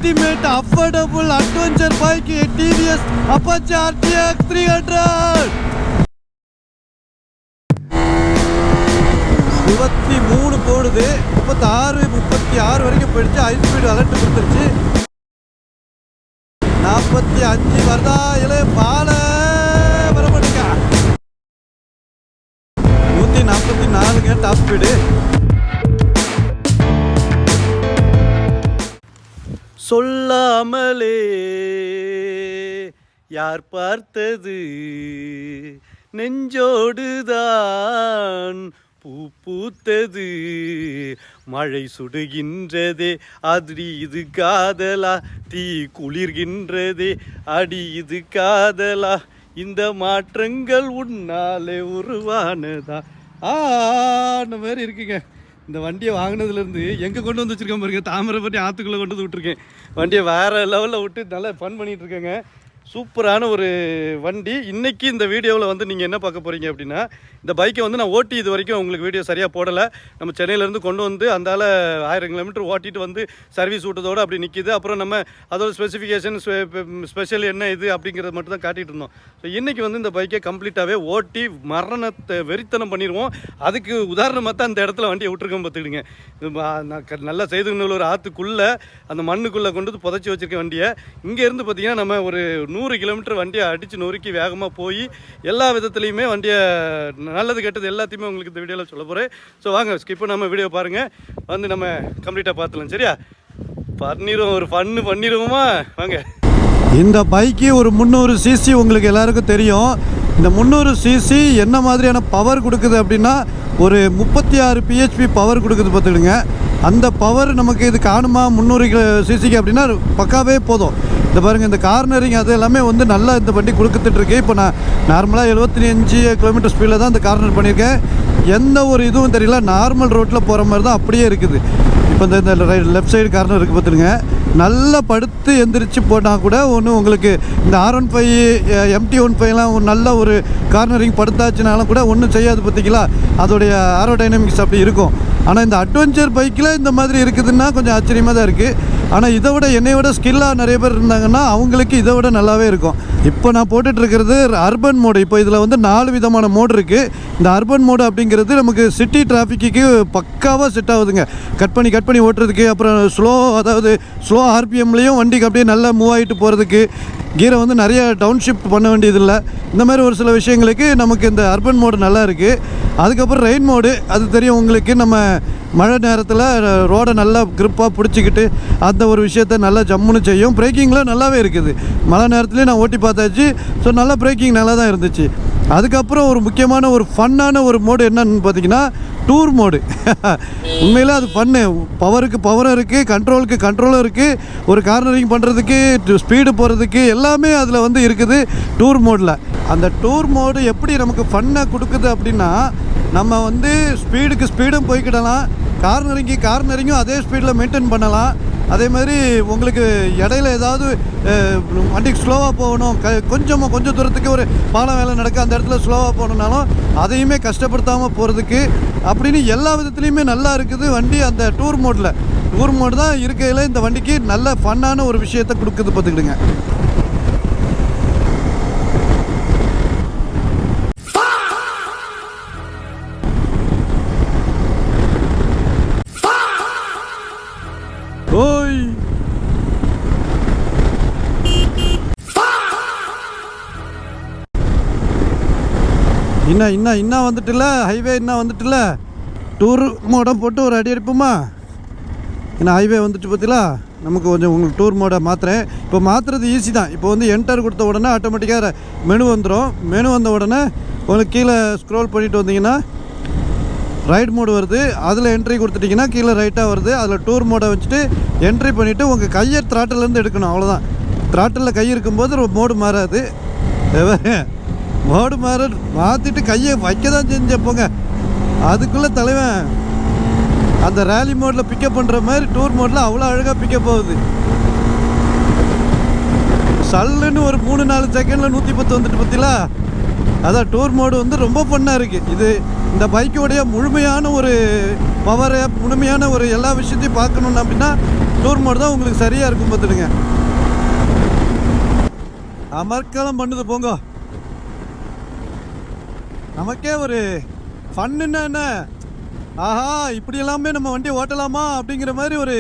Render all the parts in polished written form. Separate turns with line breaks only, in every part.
ultimate affordable adventure bike TVS Apache RTX 300. 23 போடுது, 36 வரைக்கும் போயிடுச்சு. ஹை ஸ்பீடு அலர்ட் கொடுத்துருச்சு. 45 வருதா இல்லை பால வர மாட்டேங்க. 144ங்க டாப் ஸ்பீடு. சொல்லாமலே யார் பார்த்தது நெஞ்சோடுதான் பூ பூத்தது, மழை சுடுகின்றதே அடி இது காதலா, தீ குளிர்கின்றதே அடி இது காதலா, இந்த மாற்றங்கள் உன்னாலே உருவானதா. அந்த மாதிரி இருக்குங்க. இந்த வண்டியை வாங்கினதுலேருந்து எங்கே கொண்டு வந்து வச்சுருக்கேன் பாருங்க. தாமிரபரணி ஆற்றுக்குள்ளே கொண்டு வந்து விட்ருக்கேன். வண்டியை வேறு லெவலில் விட்டு நல்லா ஃபன் பண்ணிகிட்ருக்கேங்க. சூப்பரான ஒரு வண்டி. இன்றைக்கி இந்த வீடியோவில் வந்து நீங்கள் என்ன பார்க்க போகிறீங்க அப்படின்னா, இந்த பைக்கை வந்து நான் ஓட்டி இது வரைக்கும் உங்களுக்கு வீடியோ சரியாக போடலை. நம்ம சென்னையிலேருந்து கொண்டு வந்து அந்தால 1000 கிலோமீட்டர் ஓட்டிட்டு வந்து சர்வீஸ் விட்டதோடு அப்படி நிற்கிது. அப்புறம் நம்ம அதோட ஸ்பெசிஃபிகேஷன் ஸ்பெஷல் என்ன இது அப்படிங்கிறது மட்டும் தான் காட்டிகிட்டு இருந்தோம். ஸோ இன்றைக்கி வந்து இந்த பைக்கை கம்ப்ளீட்டாகவே ஓட்டி மரணத்தை வெறித்தனம் பண்ணிடுவோம். அதுக்கு உதாரணமாக தான் அந்த இடத்துல வண்டியை விட்டுருக்கோம் பார்த்துக்கிடுங்க. நல்லா செய்துநல்லூர் ஆற்றுக்குள்ளே அந்த மண்ணுக்குள்ளே கொண்டு வந்து புதைச்சி வச்சுருக்க வண்டியை இங்கேருந்து பார்த்திங்கன்னா நம்ம ஒரு 100 கிலோமீட்டர் வண்டியை அடித்து நொறுக்கி வேகமாக போய் எல்லா விதத்துலையுமே வண்டியை நல்லது கெட்டது எல்லாத்தையுமே உங்களுக்கு இந்த வீடியோவில் சொல்ல போகிறேன். ஸோ வாங்க ஸ்கிப் பண்ணாமல் வீடியோ பாருங்கள், வந்து நம்ம கம்ப்ளீட்டாக பார்த்துலாம். சரியா? ஒரு ஃபன்னு பண்ணிடுவோமா? வாங்க. இந்த பைக்கு ஒரு 300 சிசி உங்களுக்கு எல்லாருக்கும் தெரியும். இந்த 300 சிசி என்ன மாதிரியான பவர் கொடுக்குது அப்படின்னா, ஒரு 36 PHP பவர் கொடுக்குது பார்த்துடுங்க. அந்த பவர் நமக்கு இது காணுமா 300 சிசிக்கு அப்படின்னா பக்காவே போதும். இந்த பாருங்கள், இந்த கார்னரிங் அது எல்லாமே வந்து நல்லா இந்த வண்டி கொடுத்துட்ருக்கு. இப்போ நான் நார்மலாக 75 கிலோமீட்டர் ஸ்பீடில் தான் இந்த கார்னர் பண்ணியிருக்கேன். எந்த ஒரு இதுவும் தெரியல, நார்மல் ரோட்டில் போகிற மாதிரி தான் அப்படியே இருக்குது. இப்போ இந்த லெஃப்ட் சைடு கார்னர் இருக்குது பார்த்துருங்க. நல்லா படுத்து எந்திரிச்சு போட்டால் கூட ஒன்று உங்களுக்கு இந்த R15 MT15லாம் ஒரு நல்ல ஒரு கார்னரிங் படுத்தாச்சுனாலும் கூட ஒன்றும் செய்யாது பார்த்திங்களா. அதோடைய ஏரோடைனமிக்ஸ் அப்படி இருக்கும். ஆனால் இந்த அட்வென்ச்சர் பைக்கில் இந்த மாதிரி இருக்குதுன்னா கொஞ்சம் ஆச்சரியமாக தான் இருக்குது. ஆனால் இதை விட என்னை விட ஸ்கில்லாக நிறைய பேர் இருந்தாங்கன்னா அவங்களுக்கு இதை விட நல்லாவே இருக்கும். இப்போ நான் போட்டுட்ருக்கிறது அர்பன் மோடு. இப்போ இதில் வந்து 4 விதமான மோடு இருக்குது. இந்த அர்பன் மோடு அப்படிங்கிறது நமக்கு சிட்டி டிராஃபிக்கு பக்காவாக செட் ஆகுதுங்க. கட் பண்ணி ஓட்டுறதுக்கு, அப்புறம் அதாவது ஸ்லோ RPMலேயும் வண்டிக்கு அப்படியே நல்லா மூவ் ஆகிட்டு போகிறதுக்கு, கீரை வந்து நிறைய டவுன் ஷிஃப்ட் பண்ண வேண்டியதில்லை. இந்த மாதிரி ஒரு சில விஷயங்களுக்கு நமக்கு இந்த அர்பன் மோடு நல்லா இருக்குது. அதுக்கப்புறம் ரெயின் மோடு, அது தெரியும் உங்களுக்கு. நம்ம மழை நேரத்தில் ரோடை நல்லா க்ரிப்பாக பிடிச்சிக்கிட்டு அந்த ஒரு விஷயத்த நல்லா ஜம்முன்னு செய்யும். பிரேக்கிங்கில் நல்லாவே இருக்குது. மழை நேரத்துலேயும் நான் ஓட்டி பார்த்தாச்சு. ஸோ நல்லா பிரேக்கிங் நல்லா தான் இருந்துச்சு. அதுக்கப்புறம் ஒரு முக்கியமான ஒரு ஃபன்னான ஒரு மோடு என்னன்னு பார்த்தீங்கன்னா டூர் மோடு. உண்மையில் அது ஃபன்னு. பவருக்கு பவரும் இருக்குது, கண்ட்ரோலுக்கு கண்ட்ரோலும் இருக்குது. ஒரு கார்னரிங் பண்ணுறதுக்கு, ஸ்பீடு போகிறதுக்கு எல்லாமே அதில் வந்து இருக்குது டூர் மோடில். அந்த டூர் மோடு எப்படி நமக்கு ஃபன்னை கொடுக்குது அப்படின்னா, நம்ம வந்து ஸ்பீடுக்கு ஸ்பீடும் போய்க்கிடலாம், கார்னரிங்கும் அதே ஸ்பீடில் மெயின்டைன் பண்ணலாம். அதே மாதிரி உங்களுக்கு இடையில ஏதாவது வண்டிக்கு ஸ்லோவாக போகணும், கொஞ்சம் தூரத்துக்கு ஒரு பாலம் வேலை நடக்க அந்த இடத்துல ஸ்லோவாக போகணுன்னாலும் அதையுமே கஷ்டப்படுத்தாமல் போகிறதுக்கு அப்படின்னு எல்லா விதத்துலேயுமே நல்லா இருக்குது வண்டி. அந்த டூர் மோடு தான் இருக்கையில் இந்த வண்டிக்கு நல்ல ஃபன்னான ஒரு விஷயத்தை கொடுக்குது பார்த்துக்கிடுங்க. ஓய் இன்னும் வந்துட்டுல ஹைவே, இன்னும் வந்துட்டுல டூர் மோடை போட்டு ஒரு அடி அடிப்போமா? ஏன்னா ஹைவே வந்துட்டு பார்த்தீங்களா, நமக்கு கொஞ்சம் உங்களுக்கு டூர் மோடை மாற்றுறேன். இப்போ மாற்றுறது ஈஸி தான். இப்போ வந்து என்டர் கொடுத்த உடனே ஆட்டோமேட்டிக்காக மெனு வந்துடும். மெனு வந்த உடனே உங்களுக்கு கீழே ஸ்க்ரோல் பண்ணிட்டு வந்தீங்கன்னா ரைட் மோடு வருது. அதில் என்ட்ரி கொடுத்துட்டிங்கன்னா கீழே ரைட்டாக வருது. அதில் டூர் மோடை வச்சுட்டு என்ட்ரி பண்ணிவிட்டு உங்கள் கையை த்ராட்டிலேருந்து எடுக்கணும், அவ்வளோதான். த்ராட்டில் கை இருக்கும்போது மோடு மாறாது. மோடு மாற்றிட்டு கையை வைக்க தான் செஞ்ச போங்க. அதுக்குள்ளே தலைவன் அந்த ரேலி மோடில் பிக்கப் பண்ணுற மாதிரி டூர் மோடில் அவ்வளோ அழகாக பிக்கப் ஆகுது. சல்லுன்னு ஒரு 3-4 செகண்டில் 110 வந்துட்டு பார்த்தீங்களா. அதான் டூர் மோடு வந்து ரொம்ப ஃபன்னாக இருக்குது. இது இந்த பைக்கோடைய முழுமையான ஒரு பவரை, முழுமையான ஒரு எல்லா விஷயத்தையும் பார்க்கணுன்னு அப்படின்னா
டூர் மோடு தான் உங்களுக்கு சரியாக இருக்கும் பார்த்துடுங்க. அமர்க்கலம் பண்ணுது போங்க. நமக்கே ஒரு ஃபன்னுன்னா என்ன, ஆஹா இப்படி எல்லாமே நம்ம வண்டி ஓட்டலாமா அப்படிங்கிற மாதிரி ஒரு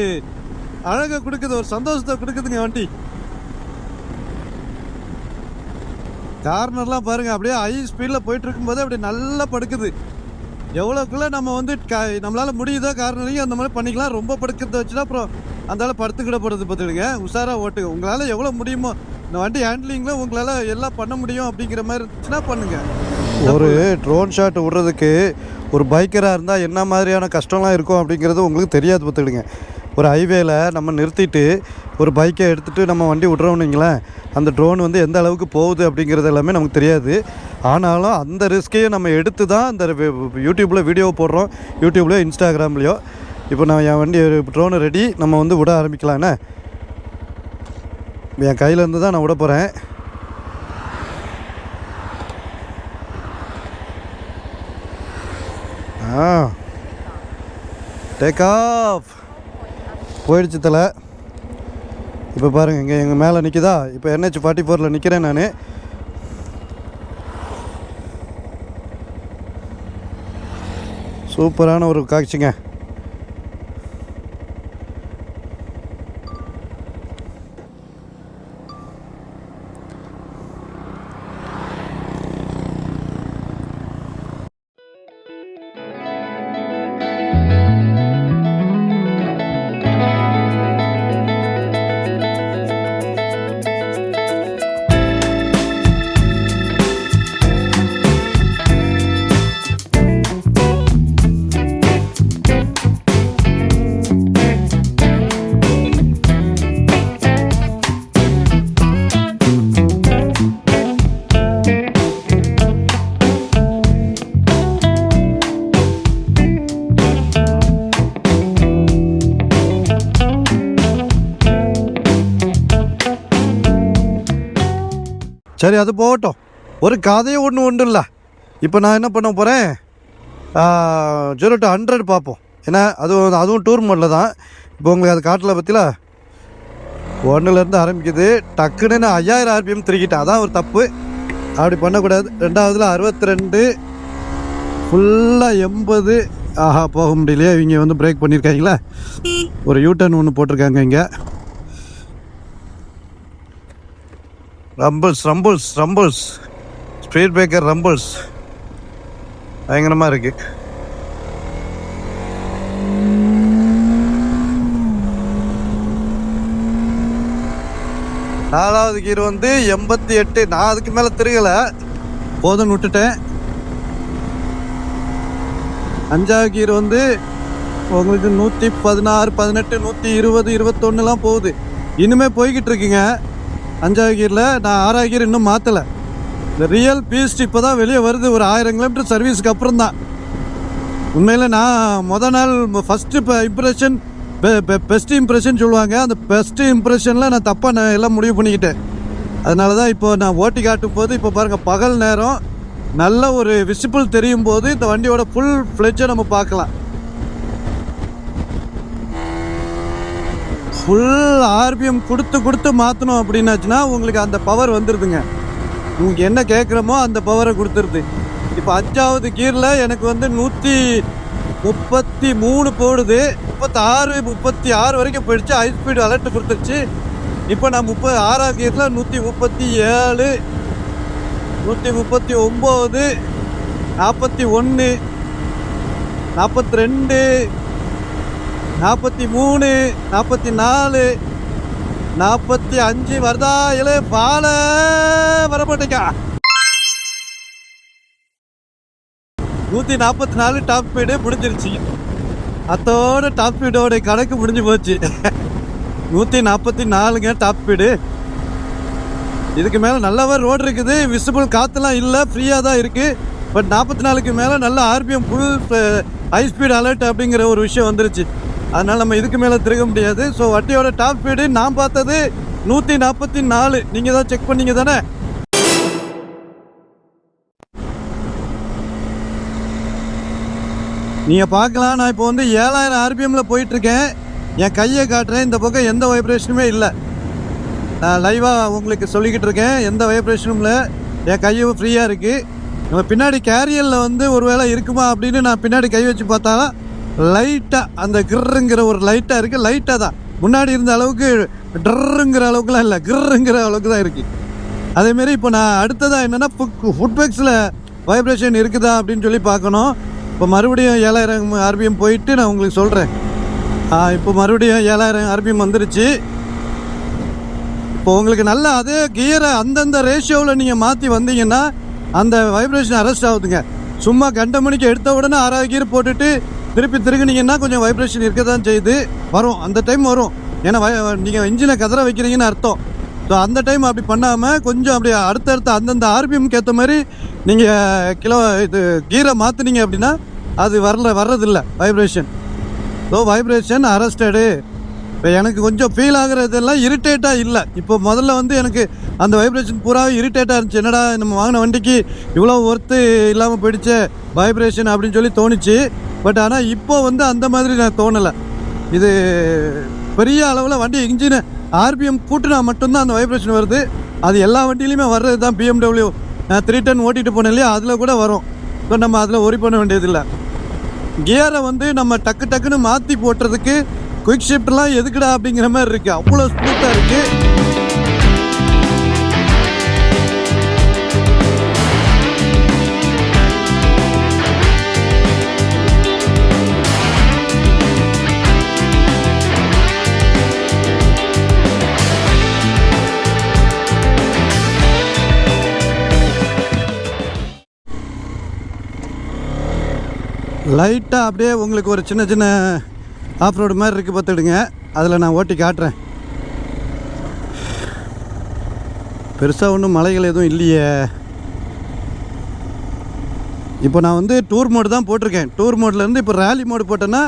அழகை கொடுக்குது, ஒரு சந்தோஷத்தை கொடுக்குதுங்க வண்டி. கார்னர்லாம் பாருங்கள், அப்படியே ஹை ஸ்பீடில் போயிட்டு இருக்கும்போது அப்படியே நல்லா படுக்குது. எவ்வளோக்குள்ளே நம்ம வந்து நம்மளால் முடியுதோ கார்னரையும் அந்த மாதிரி பண்ணிக்கலாம். ரொம்ப படுக்கிறத வச்சுன்னா அப்புறம் அந்தால படுத்துக்கிடப்படுறது பார்த்துடுங்க. உஷாராக ஓட்டுங்க. உங்களால் எவ்வளோ முடியுமோ இந்த வண்டி ஹேண்ட்லிங்கில் உங்களால் எல்லாம் பண்ண முடியும் அப்படிங்கிற மாதிரி இருந்துச்சுன்னா பண்ணுங்கள். ஒரு ட்ரோன் ஷாட் விடுறதுக்கு ஒரு பைக்கராக இருந்தால் என்ன மாதிரியான கஷ்டம்லாம் இருக்கும் அப்படிங்கிறது உங்களுக்கு தெரியாது பார்த்துடுங்க. ஒரு ஹைவேல நம்ம நிறுத்திட்டு ஒரு பைக்கை எடுத்துகிட்டு நம்ம வண்டி விட்றோம்னுங்களேன், அந்த ட்ரோன் வந்து எந்த அளவுக்கு போகுது அப்படிங்கிறது எல்லாமே நமக்கு தெரியாது. ஆனாலும் அந்த ரிஸ்க்கையும் நம்ம எடுத்து தான் இந்த யூடியூப்பில் வீடியோ போடுறோம், யூடியூப்லேயோ இன்ஸ்டாகிராம்லேயோ. இப்போ நான் என் வண்டி ட்ரோனு ரெடி, நம்ம வந்து விட ஆரம்பிக்கலான்னு என் கையிலேருந்து தான் நான் விட போகிறேன். டேக் ஆஃப் போயிடுச்சு தலை. இப்போ பாருங்கள், இங்கே எங்கள் மேலே நிற்குதா. இப்போ NH44 நிற்கிறேன் நான். சூப்பரான ஒரு காட்சிங்க. சரி, அது போகட்டும். ஒரு கதையை ஒன்று இல்லை. இப்போ நான் என்ன பண்ண போகிறேன், 0 to 100 பார்ப்போம். ஏன்னா அதுவும் டூர் மோடில் தான். இப்போ உங்களுக்கு அது காட்டில் பற்றில 1லேருந்து ஆரம்பிக்குது. டக்குன்னு நான் 5000 RPM திருக்கிட்டேன். அதான் ஒரு தப்பு, அப்படி பண்ணக்கூடாது. 2வதுல 62, ஃபுல்லாக 80. ஆஹா, போக முடியலையே. இவங்க வந்து பிரேக் பண்ணியிருக்காங்களா, ஒரு யூட்டர்ன் ஒன்று போட்டிருக்காங்க இங்கே. ரம்பிள்ஸ் ஸ்பீட் பிரேக்கர் ரம்பிள்ஸ் பயங்கரமாக இருக்குது. நாலாவது கீர் வந்து 88. நான் அதுக்கு மேலே திருகலை, போதும்னு விட்டுட்டேன். 5வது கீர் வந்து உங்களுக்கு 116, 18, 120, 21 போகுது. இனிமேல் போய்கிட்டு இருக்குங்க. 5வது கீரில் நான் 6வது கீர் இன்னும் மாற்றலை. இந்த ரியல் பீஸ்ட் இப்போ தான் வெளியே வருது, ஒரு 1000 கிலோமீட்டர் சர்வீஸுக்கு அப்புறம் தான். உண்மையில் நான் நாள் ஃபஸ்ட்டு இம்ப்ரெஷன் பெஸ்ட் இம்ப்ரெஷன் சொல்லுவாங்க. அந்த பெஸ்ட் இம்ப்ரெஷனில் நான் தப்பாக எல்லாம் முடிவு பண்ணிக்கிட்டேன். அதனால தான் இப்போ நான் ஓட்டி காட்டும் போது, இப்போ பாருங்கள், பகல் நேரம் நல்ல ஒரு விசிபிள் தெரியும் போது இந்த வண்டியோட ஃபுல் ஃப்ளெட்ஜை நம்ம பார்க்கலாம். ஃபுல் RPM கொடுத்து மாற்றணும் அப்படின்னாச்சுன்னா உங்களுக்கு அந்த பவர் வந்துடுதுங்க. உங்களுக்கு என்ன கேட்குறமோ அந்த பவரை கொடுத்துருது. இப்போ 5வது கீரில் எனக்கு வந்து 133 போடுது. 36, 36 வரைக்கும் போயிடுச்சு. ஹை ஸ்பீடு அலர்ட் கொடுத்துருச்சு. இப்போ நான் 6வது கீரில் 137, 139, 41, 42, 43, 44, 45 வருதா? இல்லை பால வரமாட்டேங்க. 144 டாப் ஸ்பீடு முடிஞ்சிருச்சு. அதோட டாப் ஸ்பீடோட கணக்கு முடிஞ்சு போச்சு. 144ங்க டாப் ஸ்பீடு. இதுக்கு மேலே நல்லாவே ரோடு இருக்குது, விசிபிள் காற்றுலாம் இல்லை, ஃப்ரீயாக தான் இருக்குது. பட் 44க்கு மேலே நல்ல RPM full high speed alert அப்படிங்கிற ஒரு விஷயம் வந்துருச்சு. அதனால் நம்ம இதுக்கு மேலே திருக முடியாது. ஸோ வண்டியோட டாப் ஸ்பீடு நான் பார்த்தது 144. நீங்கள் தான் செக் பண்ணீங்க தானே? நீங்கள் பார்க்கலாம். நான் இப்போ வந்து 7000 RPMல போயிட்டுருக்கேன். என் கையை காட்டுறேன், இந்த பக்கம் எந்த வைப்ரேஷனுமே இல்லை. நான் லைவாக உங்களுக்கு சொல்லிக்கிட்டு இருக்கேன், எந்த வைப்ரேஷனும் இல்லை. என் கையும் ஃப்ரீயாக இருக்குது. நம்ம பின்னாடி கேரியரில் வந்து ஒரு வேளை இருக்குமா அப்படின்னு நான் பின்னாடி கை வச்சு பார்த்தாலும் லைட்டாக அந்த கிர்ருங்கிற ஒரு லைட்டாக இருக்குது. லைட்டாக தான், முன்னாடி இருந்த அளவுக்கு ட்ருங்கிற அளவுக்குலாம் இல்லை, கிர்ருங்கிற அளவுக்கு தான் இருக்குது. அதேமாரி இப்போ நான் அடுத்ததாக என்னென்னா ஃபுட்பேக்ஸில் வைப்ரேஷன் இருக்குதா அப்படின்னு சொல்லி பார்க்கணும். இப்போ மறுபடியும் 7000 RPM போயிட்டு நான் உங்களுக்கு சொல்கிறேன். இப்போ மறுபடியும் 7000 RPM வந்துருச்சு. இப்போ உங்களுக்கு நல்லா அதே கியரை அந்தந்த ரேஷியோவில் நீங்கள் மாற்றி வந்தீங்கன்னா அந்த வைப்ரேஷன் அரெஸ்ட் ஆகுதுங்க. சும்மா கண்ட மணிக்கு எடுத்த உடனே 6வது கியர் போட்டுட்டு திருப்பி திருகுனீங்கன்னா கொஞ்சம் வைப்ரேஷன் இருக்க தான் செய்யுது, வரும், அந்த டைம் வரும். ஏன்னா நீங்கள் இன்ஜினை கதற வைக்கிறீங்கன்னு அர்த்தம். ஸோ அந்த டைம் அப்படி பண்ணாமல் கொஞ்சம் அப்படி அடுத்தடுத்த அந்தந்த ஆர்பிஎம்க்கு ஏற்ற மாதிரி நீங்கள் கீரை மாற்றினீங்க அப்படின்னா அது வர்றதில்லை வைப்ரேஷன். So vibration அரெஸ்டடு. இப்போ எனக்கு கொஞ்சம் ஃபீல் ஆகுறதெல்லாம் இரிட்டேட்டாக இல்லை. இப்போ முதல்ல வந்து எனக்கு அந்த வைப்ரேஷன் பூராவே இரிட்டேட்டாக இருந்துச்சு. என்னடா நம்ம வாங்கின வண்டிக்கு இவ்வளோ ஒர்த்து இல்லாமல் போயிடுச்சு வைப்ரேஷன் அப்படின்னு சொல்லி தோணுச்சு. பட் ஆனால் இப்போ வந்து அந்த மாதிரி நான் தோணலை. இது பெரிய அளவில் வண்டி இன்ஜினை ஆர்பிஎம் கூட்டினா மட்டும்தான் அந்த வைப்ரேஷன் வருது. அது எல்லா வண்டியிலையுமே வர்றது தான். BMW 310 ஓட்டிகிட்டு போனேன் இல்லையா, அதில் கூட வரும். ஸோ நம்ம அதில் ஒரி பண்ண வேண்டியதில்லை. கியரை வந்து நம்ம டக்குன்னு மாற்றி போட்டுறதுக்கு குயிக் ஷிஃப்ட்லாம் எதுக்குடா அப்படிங்கிற மாதிரி இருக்குது. அவ்வளோ ஸ்மூத்தாக இருக்குது. லைட்டாக அப்படியே உங்களுக்கு ஒரு சின்ன சின்ன ஆஃப் ரோடு மாதிரி இருக்குது பார்த்துடுங்க. அதில் நான் ஓட்டி காட்டுறேன். பெருசாக ஒன்றும் மலைகள் எதுவும் இல்லையே. இப்போ நான் வந்து டூர் மோடு தான் போட்டிருக்கேன். டூர் மோட்லேருந்து இப்போ ரேலி மோடு போட்டேன்னா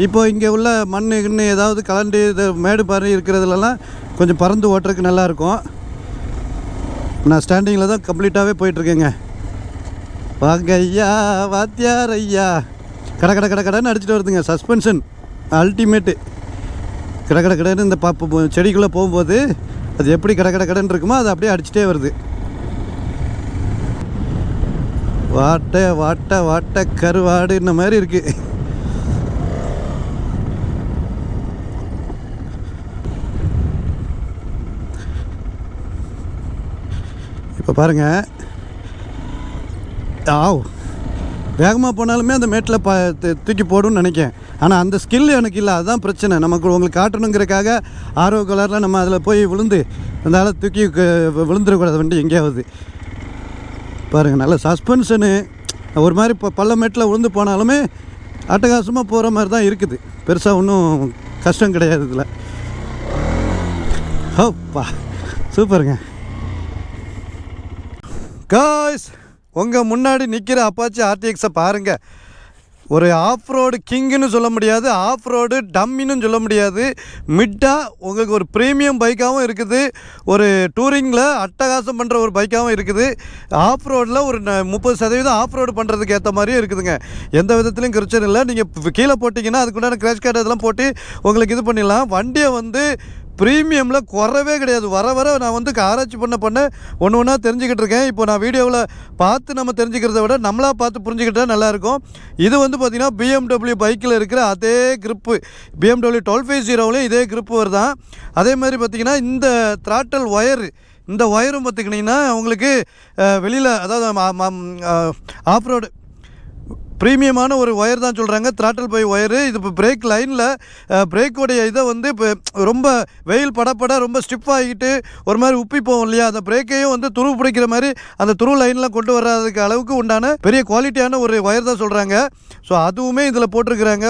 இப்போ இங்கே உள்ள மண் ஏதாவது கலண்டு மேடு பாரு இருக்கிறதுலலாம் கொஞ்சம் பறந்து ஓட்டுறதுக்கு நல்லாயிருக்கும். நான் ஸ்டாண்டிங்கில் தான் கம்ப்ளீட்டாகவே போயிட்டுருக்கேங்க. வாங்க ஐயா, வாத்தியார் ஐயா. கடைன்னு அடிச்சுட்டு வருதுங்க. Suspension ultimate. கடைன்னு இந்த செடிக்குள்ளே போகும்போது அது எப்படி கடைன்னு இருக்குமோ அது அப்படியே அடிச்சுட்டே வருது. வாட்ட கருவாடு இந்த மாதிரி இருக்குது. இப்போ பாருங்கள், வேகமாக போனாலுமே அந்த மேட்டில் தூக்கி போடுன்னு நினைக்கேன். ஆனால் அந்த ஸ்கில் எனக்கு இல்லை, அதுதான் பிரச்சனை. நமக்கு உங்களுக்கு காட்டணுங்கிறக்காக ஆர்வ கலரில் நம்ம அதில் போய் விழுந்து அந்த தூக்கி விழுந்துடக்கூடாது வண்டி எங்கேயாவது. பாருங்கள், நல்ல சஸ்பென்ஷனு. ஒரு மாதிரி இப்போ பள்ளமேட்டில் விழுந்து போனாலுமே அட்டகாசமாக போகிற மாதிரி தான் இருக்குது. பெருசாக ஒன்றும் கஷ்டம் கிடையாது இதில். ஓப்பா, சூப்பருங்க காய்ஸ். உங்கள் முன்னாடி நிற்கிற அப்பாச்சி RTX பாருங்கள். ஒரு ஆஃப் ரோடு கிங்குன்னு சொல்ல முடியாது, ஆஃப் ரோடு டம்மின்னு சொல்ல முடியாது. மிட்டாக உங்களுக்கு ஒரு ப்ரீமியம் பைக்காகவும் இருக்குது, ஒரு டூரிங்கில் அட்டகாசம் பண்ணுற ஒரு பைக்காகவும் இருக்குது. ஆஃப் ரோடில் ஒரு 30% ஆஃப் ரோடு பண்ணுறதுக்கு ஏற்ற மாதிரியும் இருக்குதுங்க. எந்த விதத்துலையும் பிரச்சனை இல்லை. நீங்கள் கீழே போட்டிங்கன்னா அதுக்குண்டான கிராஷ் கார்டு இதெல்லாம் போட்டு உங்களுக்கு இது பண்ணிடலாம். வண்டியை வந்து ப்ரீமியமில் குறவே கிடையாது. வர நான் வந்து ஆராய்ச்சி பண்ண ஒன்று ஒன்றா தெரிஞ்சுக்கிட்டு இருக்கேன். இப்போ நான் வீடியோவில் பார்த்து நம்ம தெரிஞ்சுக்கிறத விட நம்மளாக பார்த்து புரிஞ்சுக்கிட்டா நல்லாயிருக்கும். இது வந்து பார்த்திங்கன்னா BMW பைக்கில் இருக்கிற அதே கிரிப்பு, BMW 1250 இதே கிரிப்பு வருதான். அதே மாதிரி பார்த்திங்கன்னா இந்த த்ராட்டல் ஒயரு, இந்த ஒயரும் பார்த்திங்கன்னா உங்களுக்கு வெளியில், அதாவது ஆஃப் ரோடு ப்ரீமியமான ஒரு ஒயர் தான் சொல்கிறாங்க, த்ராட்டல் பை ஒயரு. இது இப்போ பிரேக் லைனில் பிரேக்கோடைய இதை வந்து இப்போ ரொம்ப வெயில் படப்பட ரொம்ப ஸ்டிஃப் ஆகிட்டு ஒரு மாதிரி உப்பி போகும் இல்லையா, அந்த பிரேக்கையும் வந்து துருவு பிடிக்கிற மாதிரி அந்த துருவு லைனில் கொண்டு வர்றதுக்கு அளவுக்கு உண்டான பெரிய குவாலிட்டியான ஒரு ஒயர் தான் சொல்கிறாங்க. ஸோ அதுவுமே இதில் போட்டிருக்கிறாங்க.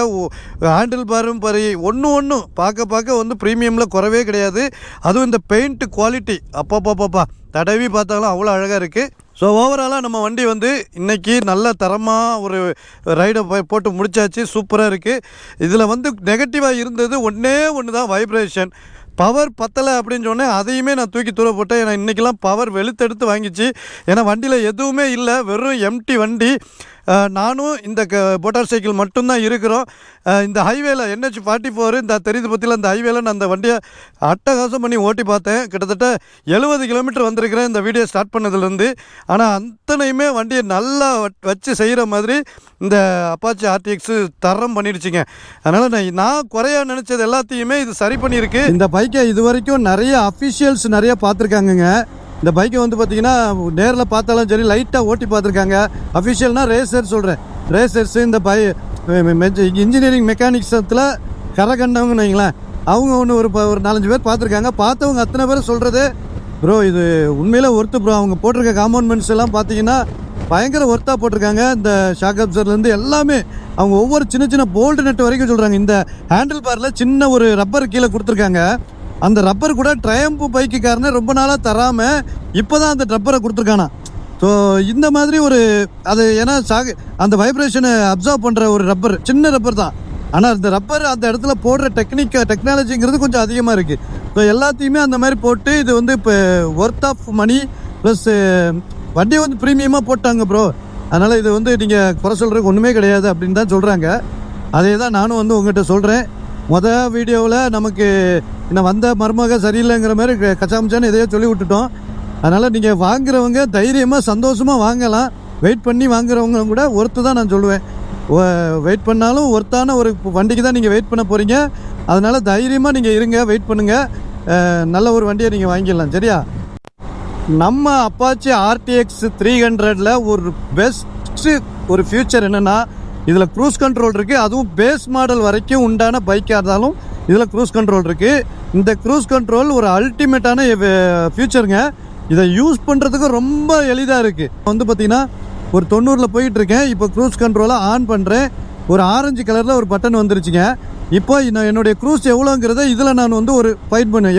ஹேண்டில் பாரும் பாரு ஒன்று பார்க்க வந்து ப்ரீமியமில் குறவே கிடையாது. அதுவும் இந்த பெயிண்ட் குவாலிட்டி அப்பா தடவி பார்த்தாலும் அவ்வளோ அழகாக இருக்குது. ஸோ ஓவராலாக நம்ம வண்டி வந்து இன்றைக்கி நல்ல தரமாக ஒரு ரைடை போட்டு முடித்தாச்சு. சூப்பராக இருக்குது. இதில் வந்து நெகட்டிவாக இருந்தது ஒன்று தான் வைப்ரேஷன். பவர் பத்தலை அப்படின்னு சொன்னேன், அதையுமே நான் தூக்கி தூர போட்டேன். ஏன்னா இன்றைக்கெலாம் பவர் வெளுத்தெடுத்து வாங்கிச்சு. ஏன்னா வண்டியில் எதுவுமே இல்லை, வெறும் எம்டி வண்டி. நானும் இந்த மோட்டார் சைக்கிள் மட்டும்தான் இருக்கிறோம். இந்த ஹைவேல NH44 இந்த தெரியுது பற்றியில் அந்த ஹைவேல நான் அந்த வண்டியை அட்டகாசம் பண்ணி ஓட்டி பார்த்தேன். கிட்டத்தட்ட 70 கிலோமீட்டர் வந்திருக்கிறேன் இந்த வீடியோ ஸ்டார்ட் பண்ணதுலேருந்து. ஆனால் அத்தனையுமே வண்டியை நல்லா வச்சு செய்கிற மாதிரி இந்த அப்பாச்சி RTX தரம் பண்ணிடுச்சுங்க. அதனால் நான் குறையா நினச்சது எல்லாத்தையுமே இது சரி பண்ணியிருக்கு. இந்த பைக்கை இது வரைக்கும் நிறைய அஃபிஷியல்ஸ் நிறைய பார்த்துருக்காங்கங்க. இந்த பைக்கை வந்து பார்த்தீங்கன்னா நேரில் பார்த்தாலும் சரி, லைட்டாக ஓட்டி பார்த்துருக்காங்க. அஃபிஷியல்னால் ரேசர் சொல்கிறேன், ரேசர்ஸு இந்த இன்ஜினியரிங் மெக்கானிக்ஸத்தில் கரகண்டவங்கன்னு வைங்களேன், அவங்க ஒன்று ஒரு 4-5 பேர் பார்த்துருக்காங்க. பார்த்தவங்க அத்தனை பேர் சொல்கிறது, ப்ரோ இது உண்மையிலே ஒர்த்து ப்ரோ. அவங்க போட்டிருக்க காம்பவுண்ட்மெண்ட்ஸ் எல்லாம் பார்த்தீங்கன்னா பயங்கர ஒர்த்தாக போட்டிருக்காங்க. இந்த ஷாக் அப்சர்லேருந்து எல்லாமே அவங்க ஒவ்வொரு சின்ன சின்ன போல்டு நெட் வரைக்கும் சொல்கிறாங்க. இந்த ஹேண்டில் பாரில் சின்ன ஒரு ரப்பர் கீழே கொடுத்துருக்காங்க. அந்த ரப்பர் கூட ட்ரையம்பு பைக்குக்காரனே ரொம்ப நாளாக தராமல் இப்போ தான் அந்த ரப்பரை கொடுத்துருக்கானா. ஸோ இந்த மாதிரி ஒரு அது ஏன்னா அந்த வைப்ரேஷனை அப்சர்வ் பண்ணுற ஒரு ரப்பர், சின்ன ரப்பர் தான். ஆனால் இந்த ரப்பர் அந்த இடத்துல போடுற டெக்னாலஜிங்கிறது கொஞ்சம் அதிகமாக இருக்குது. ஸோ எல்லாத்தையுமே அந்த மாதிரி போட்டு இது வந்து இப்போ ஒர்த் ஆஃப் மணி ப்ளஸ் வண்டியை வந்து ப்ரீமியமாக போட்டாங்க ப்ரோ. அதனால் இது வந்து நீங்கள் குறை சொல்கிறதுக்கு ஒன்றுமே கிடையாது அப்படின்னு தான் சொல்கிறாங்க. அதே தான் நானும் வந்து உங்கள்கிட்ட சொல்கிறேன். வீடியோவில் நமக்கு இன்னும் வந்த மருமக சரியில்லைங்கிற மாதிரி கச்சாமச்சான்னு எதையோ சொல்லி விட்டுட்டோம். அதனால் நீங்கள் வாங்குறவங்க தைரியமாக சந்தோஷமாக வாங்கலாம். வெயிட் பண்ணி வாங்குறவங்க கூட ஒர்த்து தான் நான் சொல்லுவேன். வெயிட் பண்ணாலும் ஒர்த்தான ஒரு வண்டிக்கு தான் நீங்கள் வெயிட் பண்ண போகிறீங்க. அதனால் தைரியமாக நீங்கள் இருங்க, வெயிட் பண்ணுங்கள், நல்ல ஒரு வண்டியை நீங்கள் வாங்கிடலாம். சரியா? நம்ம அப்பாச்சி RTX 300ல் ஒரு பெஸ்ட்டு ஒரு ஃபியூச்சர் என்னென்னா, இதில் க்ரூஸ் கண்ட்ரோல் இருக்குது. அதுவும் பேஸ் மாடல் வரைக்கும் உண்டான பைக்காக இருந்தாலும் இதில் க்ரூஸ் கண்ட்ரோல் இருக்குது. இந்த க்ரூஸ் கண்ட்ரோல் ஒரு அல்டிமேட்டான ஃபியூச்சருங்க. இதை யூஸ் பண்ணுறதுக்கு ரொம்ப எளிதாக இருக்குது. வந்து பார்த்திங்கன்னா ஒரு 90ல் போயிட்டுருக்கேன். இப்போ க்ரூஸ் கண்ட்ரோலை ஆன் பண்ணுறேன். ஒரு ஆரஞ்சு கலரில் ஒரு பட்டன் வந்துருச்சுங்க. இப்போ நான் என்னுடைய க்ரூஸ் எவ்வளோங்கிறத இதில் நான் வந்து ஒரு ஃபைட் பண்ணுவேன்.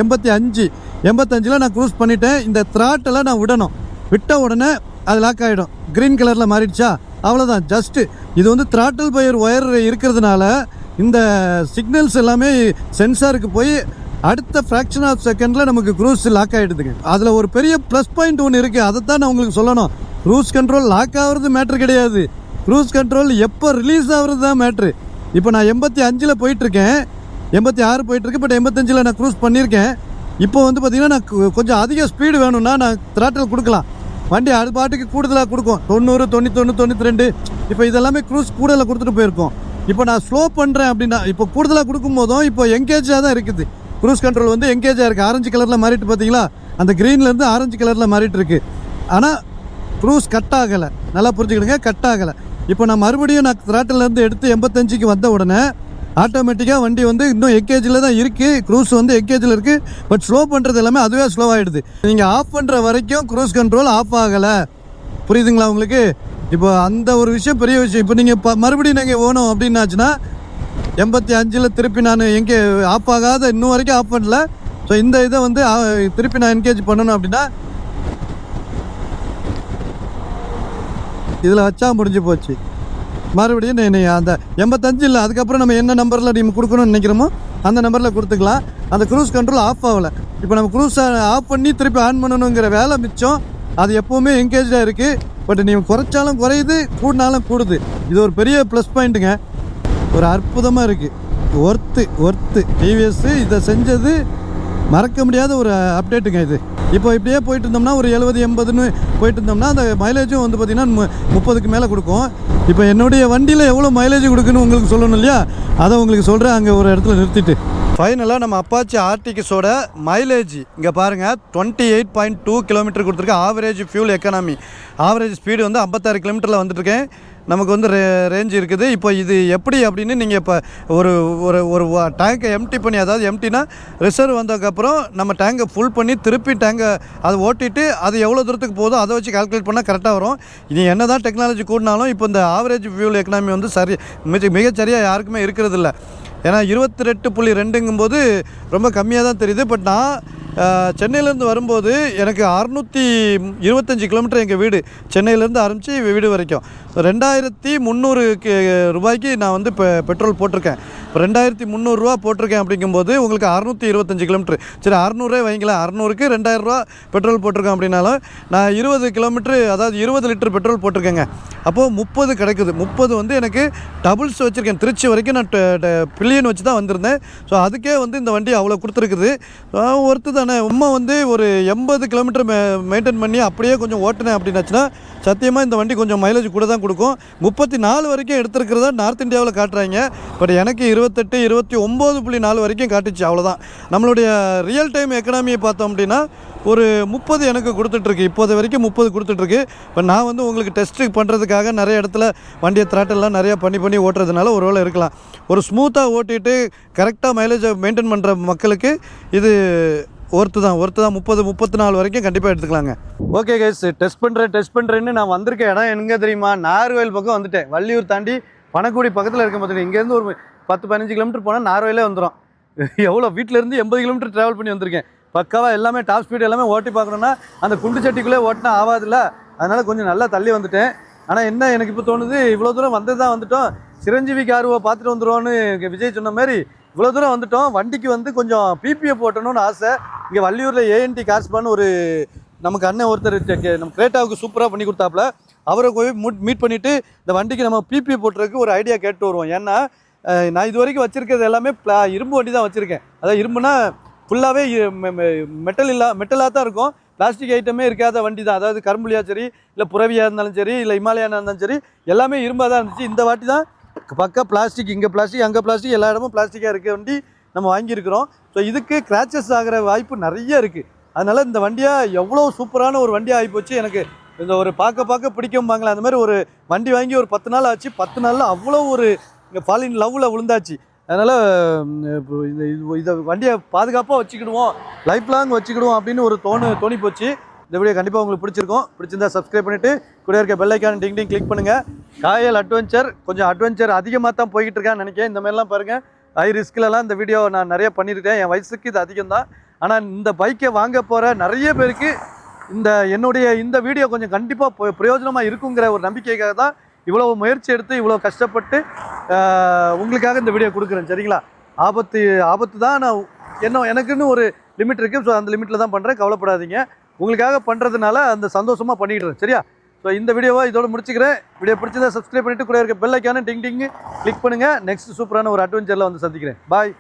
85ல் நான் க்ரூஸ் பண்ணிவிட்டேன். இந்த த்ராட்டெல்லாம் நான் விடணும். விட்ட உடனே அது லாக் ஆகிடும். க்ரீன் கலரில் மாறிடுச்சா, அவ்வளோதான். ஜஸ்ட்டு இது வந்து த்ராட்டில் பையர் ஒயர் இருக்கிறதுனால இந்த சிக்னல்ஸ் எல்லாமே சென்சாருக்கு போய் அடுத்த ஃப்ராக்ஷன் ஆஃப் செகண்டில் நமக்கு க்ரூஸ் லாக் ஆகிடுதுங்க. அதில் ஒரு பெரிய ப்ளஸ் பாயிண்ட் ஒன்று இருக்குது. அதை தான் நான் உங்களுக்கு சொல்லணும். க்ரூஸ் கண்ட்ரோல் லாக் ஆகிறது மேட்ரு கிடையாது. க்ரூஸ் கண்ட்ரோல் எப்போ ரிலீஸ் ஆகிறது தான் மேட்ரு. இப்போ நான் 85ல் போயிட்டுருக்கேன், 86 போயிட்டுருக்கு. பட் 85ல் நான் க்ரூஸ் பண்ணியிருக்கேன். இப்போ வந்து பார்த்திங்கன்னா நான் கொஞ்சம் அதிக ஸ்பீடு வேணும்னா நான் த்ராட்டில் கொடுக்கலாம். வண்டி அது பாட்டுக்கு கூடுதலாக கொடுக்கும். 90, 91, 92. இப்போ இதெல்லாமே க்ரூஸ் கூடுதலாக கொடுத்துட்டு போயிருக்கோம். இப்போ நான் ஸ்லோ பண்ணுறேன் அப்படின்னா இப்போ கூடுதலாக கொடுக்கும் போதும் இப்போ எங்கேஜாக தான் இருக்குது. க்ரூஸ் கண்ட்ரோல் வந்து எங்கேஜாக இருக்குது. ஆரஞ்சு கலரில் மாறிட்டு பார்த்தீங்களா, அந்த க்ரீன்லேருந்து ஆரஞ்சு கலரில் மாறிட்டு இருக்கு. ஆனால் க்ரூஸ் கட் ஆகலை. நல்லா புரிஞ்சுக்கிடுங்க, கட் ஆகலை. இப்போ நான் மறுபடியும் நான் த்ராட்டிலேருந்து எடுத்து 85க்கு வந்த உடனே ஆட்டோமேட்டிக்காக வண்டி வந்து இன்னும் எங்கேஜில் தான் இருக்குது. க்ரூஸ் வந்து எங்கேஜில் இருக்குது. பட் ஸ்லோ பண்ணுறது எல்லாமே அதுவே ஸ்லோ ஆகிடுது. நீங்கள் ஆஃப் பண்ணுற வரைக்கும் க்ரூஸ் கண்ட்ரோல் ஆஃப் ஆகலை. புரியுதுங்களா உங்களுக்கு? இப்போ அந்த ஒரு விஷயம் பெரிய விஷயம். இப்போ நீங்கள் மறுபடியும் நீங்கள் ஓணும் அப்படின்னாச்சுன்னா 85ல் திருப்பி நான் எங்கே ஆஃப் ஆகாத இன்னும் வரைக்கும் ஆஃப் பண்ணல. ஸோ இந்த இதை வந்து திருப்பி நான் என்கேஜ் பண்ணணும் அப்படின்னா இதில் வச்சா முடிஞ்சு போச்சு. மறுபடியும் அந்த 85 இல்லை, அதுக்கப்புறம் நம்ம என்ன நம்பரில் நம்ம கொடுக்கணும்னு நினைக்கிறோமோ அந்த நம்பரில் கொடுத்துக்கலாம். அந்த க்ரூஸ் கண்ட்ரோல் ஆஃப் ஆகலை. இப்போ நம்ம க்ரூஸை ஆஃப் பண்ணி திருப்பி ஆன் பண்ணணுங்கிற வேலை மிச்சம். அது எப்போவுமே என்கேஜாக இருக்குது. பட் நீங்கள் குறைச்சாலும் குறையுது, கூடினாலும் கூடுது. இது ஒரு பெரிய ப்ளஸ் பாயிண்ட்டுங்க. ஒரு அற்புதமாக இருக்குது. ஒர்த்து டிவிஎஸ் இதை செஞ்சது மறக்க முடியாத ஒரு அப்டேட்டுங்க இது. இப்போ இப்படியே போயிட்டு இருந்தோம்னா ஒரு 70-80ன்னு போயிட்டு இருந்தோம்னா அந்த மைலேஜும் வந்து பார்த்திங்கன்னா 30க்கு மேலே கொடுக்கும். இப்போ என்னுடைய வண்டியில் எவ்வளோ மைலேஜ் கொடுக்குன்னு உங்களுக்கு சொல்லணும் இல்லையா, அதை உங்களுக்கு சொல்கிறேன். அங்கே ஒரு இடத்துல நிறுத்திட்டு ஃபைனலாக நம்ம அப்பாச்சி RTXோட மைலேஜ் இங்கே பாருங்கள். 28.2 கிலோமீட்டர் கொடுத்துருக்கு. Average fuel economy, average speed வந்து 56 கிலோமீட்டரில் வந்துட்டுருக்கேன். நமக்கு வந்து ரேஞ்சு இருக்குது. இப்போ இது எப்படி அப்படின்னு நீங்கள் இப்போ ஒரு ஒரு டேங்கை எம்டி பண்ணி, அதாவது எம்டினா ரிசர்வ் வந்ததுக்கப்புறம் நம்ம டேங்கை ஃபுல் பண்ணி திருப்பி டேங்கை அதை ஓட்டிட்டு அது எவ்வளோ தூரத்துக்கு போதோ அதை வச்சு கால்குலேட் பண்ணால் கரெக்டாக வரும். இனி என்ன தான் டெக்னாலஜி கூடினாலும் இப்போ இந்த ஆவரேஜ் ஃபியூல் எக்கனாமி வந்து மிகச்சரியாக யாருக்குமே இருக்கிறது இல்லை. ஏன்னா 22.2ங்கும்போது ரொம்ப கம்மியாக தான் தெரியுது. பட் நான் சென்னையிலேருந்து வரும்போது எனக்கு 625 கிலோமீட்டர் எங்கள் வீடு, சென்னையிலேருந்து ஆரம்பித்து வீடு வரைக்கும் 2300 ரூபாய்க்கு நான் வந்து இப்போ பெட்ரோல் போட்டிருக்கேன். இப்போ 2300 போட்டிருக்கேன் அப்படிங்கும்போது உங்களுக்கு 625 கிலோமீட்டர், சரி 600 வைங்களேன், 600க்கு 2000 ரூபா பெட்ரோல் போட்டிருக்கேன் அப்படின்னாலும் நான் 20 கிலோமீட்டர், அதாவது 20 லிட்டர் பெட்ரோல் போட்டிருக்கேங்க. அப்போது 30 கிடைக்குது. 30 வந்து எனக்கு டபுள்ஸ் வச்சுருக்கேன். திருச்சி வரைக்கும் நான் பில்லியன் வச்சு தான் வந்திருந்தேன். ஸோ அதுக்கே வந்து இந்த வண்டி அவ்வளோ கொடுத்துருக்குது. ஒருத்து தானே. உண்மை வந்து ஒரு 80 கிலோமீட்டர் மெயின்டைன் பண்ணி அப்படியே கொஞ்சம் ஓட்டினேன் அப்படின்னாச்சுன்னா சத்தியமாக இந்த வண்டி கொஞ்சம் மைலேஜ் கூட தான் கொடுக்கும். 34 வரைக்கும் எடுத்துருக்கிறதா நார்த் இந்தியாவில் காட்டுறாங்க. பட் எனக்கு 28, 29.4 வரைக்கும் காட்டுச்சு. அவ்வளோதான். நம்மளுடைய ரியல் டைம் எக்கனாமியை பார்த்தோம் அப்படின்னா ஒரு 30 எனக்கு கொடுத்துட்ருக்கு. இப்போது வரைக்கும் 30 கொடுத்துட்ருக்கு. இப்போ நான் வந்து உங்களுக்கு டெஸ்ட்டு பண்ணுறதுக்காக நிறைய இடத்துல வண்டியை த்ராட்டெல்லாம் நிறையா பண்ணி ஓட்டுறதுனால ஒரு வேளை இருக்கலாம். ஒரு ஸ்மூத்தாக ஓட்டிட்டு கரெக்டாக மைலேஜை மெயின்டைன் பண்ணுற மக்களுக்கு இது ஒர்த்து தான் 30, 34 வரைக்கும் கண்டிப்பாக எடுத்துக்கலாங்க. ஓகே கைஸ், டெஸ்ட் பண்ணுறேன்னு நான் வந்திருக்க இடம் எங்கே தெரியுமா? நார்வேல் பக்கம் வந்துட்டேன். வள்ளியூர் தாண்டி பணக்குடி பக்கத்தில் இருக்க பார்த்தீங்கன்னா இங்கேருந்து ஒரு 10-15 கிலோமீட்டர் போனால் நார்வேலே வந்துடும். எவ்வளோ வீட்டிலேருந்து 80 கிலோமீட்டர் ட்ராவல் பண்ணி வந்திருக்கேன். பக்காவாக எல்லாமே டாப் ஸ்பீடு எல்லாமே ஓட்டி பார்க்கணுன்னா அந்த குண்டு சட்டிக்குள்ளே ஓட்டினா ஆகாதுல்ல, அதனால் கொஞ்சம் நல்லா தள்ளி வந்துட்டேன். ஆனால் என்ன எனக்கு இப்போ தோணுது, இவ்வளோ தூரம் வந்துட்டோம், சிரஞ்சீவி காருவை பார்த்துட்டு வந்துடுவோன்னு விஜய் சொன்ன மாதிரி இவ்வளோ தூரம் வந்துட்டோம். வண்டிக்கு வந்து கொஞ்சம் பிபிஎஃப் ஓட்டணும்னு ஆசை. இங்கே வள்ளியூரில் ஏஎன்டி கார்ஸ்பான்னு ஒரு நமக்கு அண்ணன் ஒருத்தர் நம்ம கிரேட்டாவுக்கு சூப்பராக பண்ணி கொடுத்தாப்புல. அவரை போய் மீட் பண்ணிவிட்டு இந்த வண்டிக்கு நம்ம பிபிஎஃப் போட்டுறதுக்கு ஒரு ஐடியா கேட்டு வருவோம். ஏன்னா நான் இது வரைக்கும் வச்சுருக்கிறது எல்லாமே இரும்பு வண்டி தான் வச்சுருக்கேன். அதாவது இரும்புனா ஃபுல்லாகவே மெட்டலாக தான் இருக்கும், பிளாஸ்டிக் ஐட்டமே இருக்காத வண்டி தான். அதாவது கரும்புலியாக சரி, இல்லை புறவியாக இருந்தாலும் சரி, இல்லை இமாலயானா இருந்தாலும் சரி, எல்லாமே இரும்பாக தான் இருந்துச்சு. இந்த வாட்டி தான் பக்கா பிளாஸ்டிக், இங்கே பிளாஸ்டிக் அங்கே பிளாஸ்டிக், எல்லா இடமும் பிளாஸ்டிக்காக இருக்க வண்டி நம்ம வாங்கியிருக்கிறோம். ஸோ இதுக்கு கிராச்சஸ் ஆகிற வாய்ப்பு நிறைய இருக்குது. அதனால் இந்த வண்டியாக எவ்வளோ சூப்பரான ஒரு வண்டியாக ஆகிப்போச்சு. எனக்கு இந்த ஒரு பார்க்க பிடிக்கும்பாங்களே அந்த மாதிரி ஒரு வண்டி வாங்கி ஒரு 10 நாள் ஆச்சு. 10 நாளில் அவ்வளோ ஒரு ஃபால் இன் லவ்வில் விழுந்தாச்சு. அதனால் இதை வண்டியை பாதுகாப்பாக வச்சுக்கிடுவோம், லைஃப் லாங் வச்சுக்கிடுவோம் அப்படின்னு ஒரு தோணி போச்சு. இந்த வீடியோ கண்டிப்பாக உங்களுக்கு பிடிச்சிருக்கும். பிடிச்சிருந்தா சப்ஸ்கிரைப் பண்ணிவிட்டு கூட இருக்க பெல் ஐக்கான் டிங் கிளிக் பண்ணுங்கள். காயல் அட்வென்ச்சர் கொஞ்சம் அட்வென்ச்சர் அதிகமாக தான் போய்கிட்டு இருக்கான்னு நினைக்கிறேன். இந்த மாதிரிலாம் பாருங்கள், ஹை ரிஸ்க்லலாம் இந்த வீடியோ நான் நிறைய பண்ணியிருக்கேன். என் வயசுக்கு இது அதிகம் தான். ஆனால் இந்த பைக்கை வாங்க போகிற நிறைய பேருக்கு என்னுடைய இந்த வீடியோ கொஞ்சம் கண்டிப்பாக பிரயோஜனமாக இருக்குங்கிற ஒரு நம்பிக்கைக்காக தான் இவ்வளோ முயற்சி எடுத்து இவ்வளோ கஷ்டப்பட்டு உங்களுக்காக இந்த வீடியோ கொடுக்குறேன். சரிங்களா? ஆபத்து தான். நான் எனக்குன்னு ஒரு லிமிட் இருக்குது. ஸோ அந்த லிமிட்டில் தான் பண்ணுறேன். கவலைப்படாதீங்க. உங்களுக்காக பண்ணுறதுனால அந்த சந்தோஷமாக பண்ணிக்கிட்டுறேன். சரியா? ஸோ இந்த வீடியோவை இதோட முடிச்சுக்கிறேன். வீடியோ பிடிச்சதை சப்ஸ்கிரைப் பண்ணிவிட்டு கூட இருக்க பெல் ஐக்கான டிங் கிளிக் பண்ணுங்கள். நெக்ஸ்ட் சூப்பரான ஒரு அட்வென்ச்சரில் வந்து சந்திக்கிறேன். பாய்.